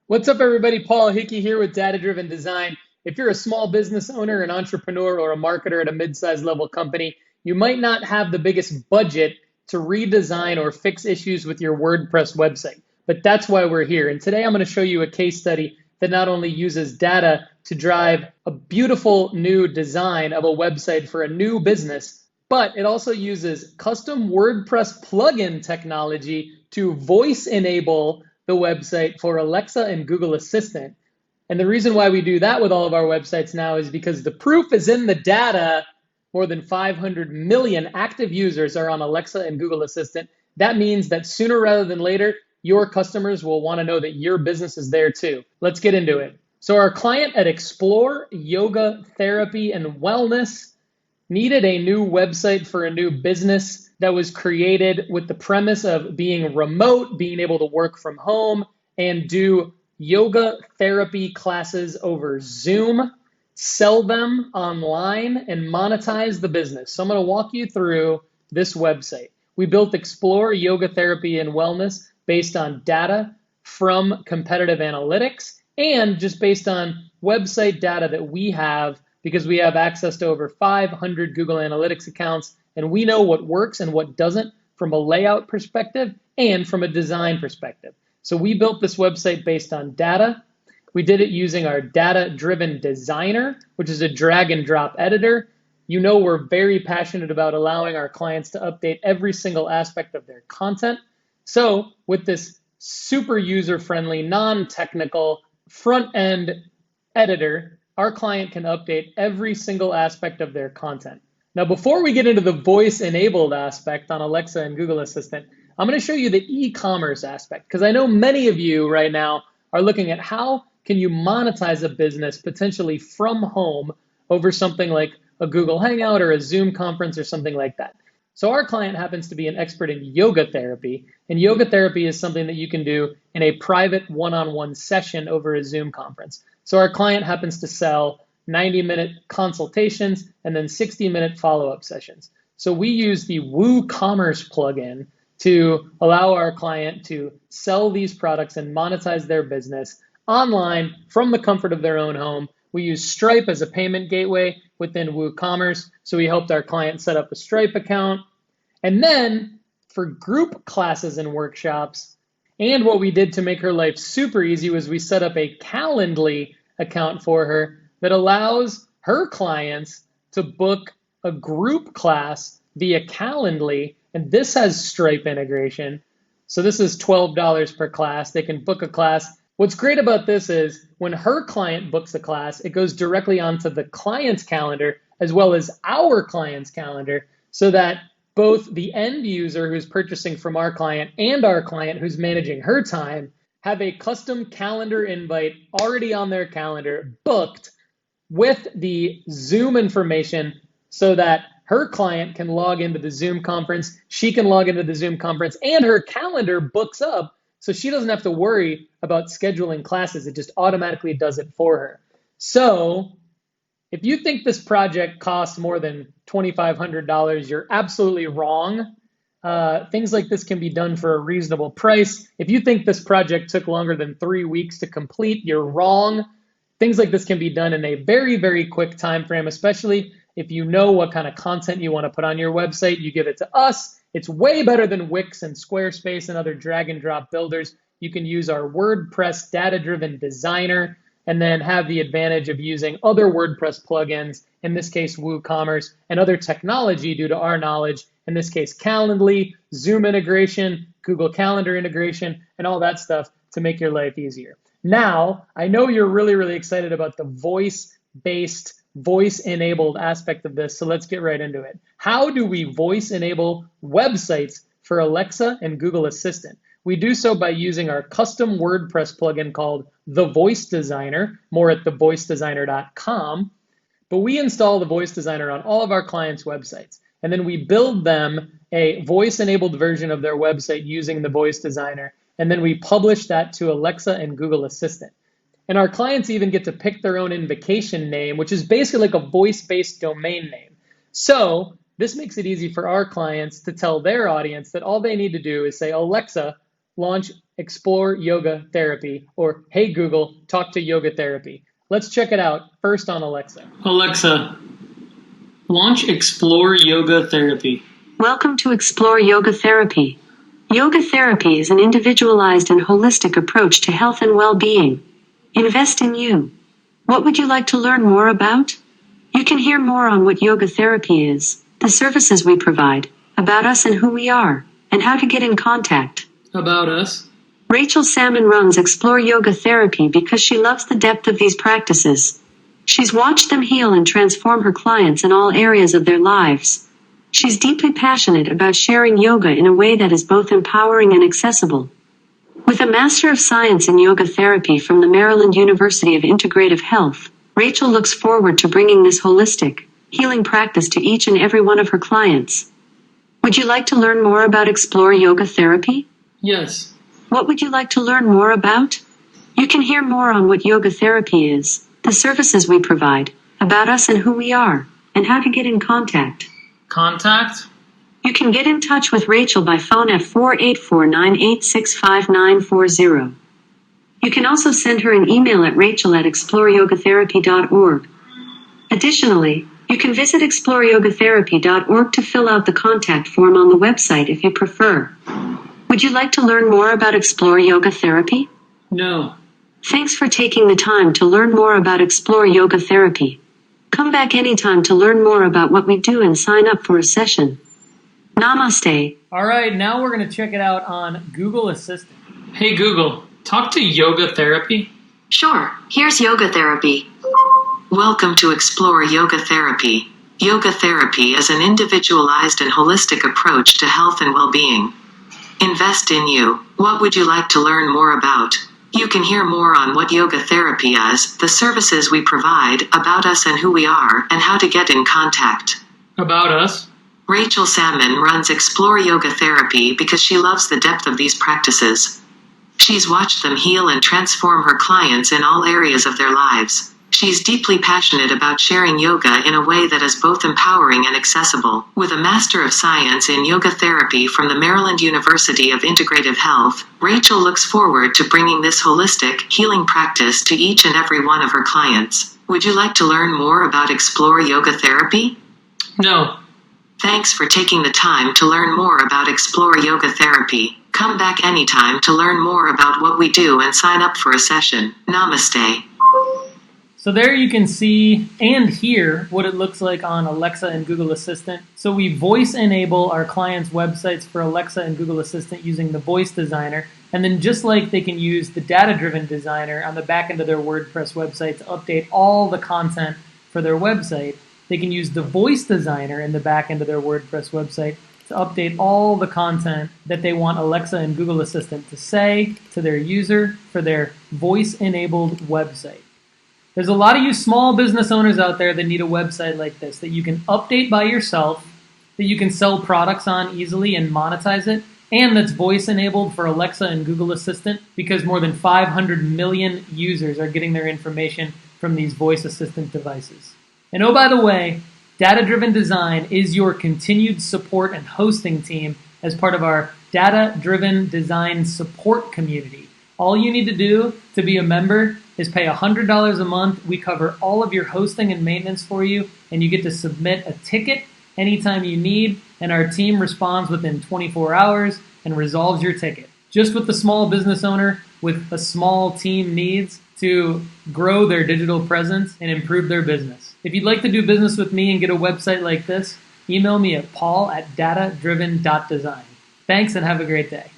What's up, everybody? Paul Hickey here with Data Driven Design. If you're a small business owner, an entrepreneur, or a marketer at a mid-sized level company, you might not have the biggest budget to redesign or fix issues with your WordPress website. But that's why we're here. And today I'm going to show you a case study that not only uses data to drive a beautiful new design of a website for a new business, but it also uses custom WordPress plugin technology to voice enable the website for Alexa and Google Assistant. And the reason why we do that with all of our websites now is because the proof is in the data. More than 500 million active users are on Alexa and Google Assistant. That means that sooner rather than later, your customers will want to know that your business is there too. Let's get into it. So our client at Explore Yoga Therapy and Wellness needed a new website for a new business that was created with the premise of being remote, being able to work from home, and do yoga therapy classes over Zoom, sell them online, and monetize the business. So I'm going to walk you through this website. We built Explore Yoga Therapy and Wellness based on data from competitive analytics and just based on website data that we have, because we have access to over 500 Google Analytics accounts, and we know what works and what doesn't from a layout perspective and from a design perspective. So we built this website based on data. We did it using our data-driven designer, which is a drag and drop editor. You know, we're very passionate about allowing our clients to update every single aspect of their content. So with this super user-friendly, non-technical front-end editor, our client can update every single aspect of their content. Now, before we get into the voice-enabled aspect on Alexa and Google Assistant, I'm going to show you the e-commerce aspect, because I know many of you right now are looking at how can you monetize a business potentially from home over something like a Google Hangout or a Zoom conference or something like that. So our client happens to be an expert in yoga therapy, and yoga therapy is something that you can do in a private one-on-one session over a Zoom conference. So our client happens to sell 90-minute consultations and then 60-minute follow-up sessions. So we use the WooCommerce plugin to allow our client to sell these products and monetize their business online from the comfort of their own home. We use Stripe as a payment gateway within WooCommerce. So we helped our client set up a Stripe account. And then for group classes and workshops, and what we did to make her life super easy was we set up a Calendly account for her that allows her clients to book a group class via Calendly. And this has Stripe integration. So this is $12 per class. They can book a class. What's great about this is when her client books a class, it goes directly onto the client's calendar as well as our client's calendar, so that both the end user who's purchasing from our client and our client who's managing her time have a custom calendar invite already on their calendar booked with the Zoom information, so that her client can log into the Zoom conference, she can log into the Zoom conference, and her calendar books up, so she doesn't have to worry about scheduling classes. It just automatically does it for her. So if you think this project costs more than $2,500, you're absolutely wrong. Things like this can be done for a reasonable price. If you think this project took longer than 3 weeks to complete, you're wrong. Things like this can be done in a very, very quick time frame, especially if you know what kind of content you want to put on your website. You give it to us. It's way better than Wix and Squarespace and other drag and drop builders. You can use our WordPress data-driven designer and then have the advantage of using other WordPress plugins, in this case WooCommerce, and other technology due to our knowledge, in this case Calendly, Zoom integration, Google Calendar integration, and all that stuff to make your life easier. Now, I know you're really, really excited about the voice-based, voice-enabled aspect of this, so let's get right into it. How do we voice-enable websites for Alexa and Google Assistant? We do so by using our custom WordPress plugin called the Voice Designer, more at thevoicedesigner.com. But we install the Voice Designer on all of our clients' websites, and then we build them a voice-enabled version of their website using the Voice Designer, and then we publish that to Alexa and Google Assistant. And our clients even get to pick their own invocation name, which is basically like a voice-based domain name. So this makes it easy for our clients to tell their audience that all they need to do is say, Alexa, launch explore yoga therapy, or hey Google, talk to yoga therapy. Let's check it out first on Alexa. Alexa, launch Explore Yoga Therapy. Welcome to Explore Yoga Therapy. Yoga therapy is an individualized and holistic approach to health and well-being. Invest in you. What would you like to learn more about? You can hear more on what yoga therapy is, the services we provide, about us and who we are, and how to get in contact. About us? Rachel Salmon runs Explore Yoga Therapy because she loves the depth of these practices. She's watched them heal and transform her clients in all areas of their lives. She's deeply passionate about sharing yoga in a way that is both empowering and accessible. With a Master of Science in Yoga Therapy from the Maryland University of Integrative Health, Rachel looks forward to bringing this holistic, healing practice to each and every one of her clients. Would you like to learn more about Explore Yoga Therapy? Yes. What would you like to learn more about? You can hear more on what yoga therapy is, the services we provide, about us and who we are, and how to get in contact. Contact? You can get in touch with Rachel by phone at 484-986-5940. You can also send her an email at rachel@exploreyogatherapy.org. Additionally, you can visit exploreyogatherapy.org to fill out the contact form on the website if you prefer. Would you like to learn more about Explore Yoga Therapy? No. Thanks for taking the time to learn more about Explore Yoga Therapy. Come back anytime to learn more about what we do and sign up for a session. Namaste. All right, now we're going to check it out on Google Assistant. Hey Google, talk to yoga therapy. Sure, here's yoga therapy. Welcome to Explore Yoga Therapy. Yoga therapy is an individualized and holistic approach to health and well-being. Invest in you. What would you like to learn more about? You can hear more on what yoga therapy is, the services we provide, about us and who we are, and how to get in contact. About us? Rachel Salmon runs Explore Yoga Therapy because she loves the depth of these practices. She's watched them heal and transform her clients in all areas of their lives. She's deeply passionate about sharing yoga in a way that is both empowering and accessible. With a Master of Science in Yoga Therapy from the Maryland University of Integrative Health, Rachel looks forward to bringing this holistic, healing practice to each and every one of her clients. Would you like to learn more about Explore Yoga Therapy? No. Thanks for taking the time to learn more about Explore Yoga Therapy. Come back anytime to learn more about what we do and sign up for a session. Namaste. So there you can see and hear what it looks like on Alexa and Google Assistant. So we voice enable our clients' websites for Alexa and Google Assistant using the voice designer. And then just like they can use the data-driven designer on the back end of their WordPress website to update all the content for their website, they can use the voice designer in the back end of their WordPress website to update all the content that they want Alexa and Google Assistant to say to their user for their voice-enabled website. There's a lot of you small business owners out there that need a website like this that you can update by yourself, that you can sell products on easily and monetize it, and that's voice-enabled for Alexa and Google Assistant because more than 500 million users are getting their information from these voice assistant devices. And oh, by the way, Data-Driven Design is your continued support and hosting team as part of our Data-Driven Design support community. All you need to do to be a member is pay $100 a month. We cover all of your hosting and maintenance for you, and you get to submit a ticket anytime you need, and our team responds within 24 hours and resolves your ticket. Just what the small business owner with a small team needs to grow their digital presence and improve their business. If you'd like to do business with me and get a website like this, email me at paul@datadriven.design. Thanks and have a great day.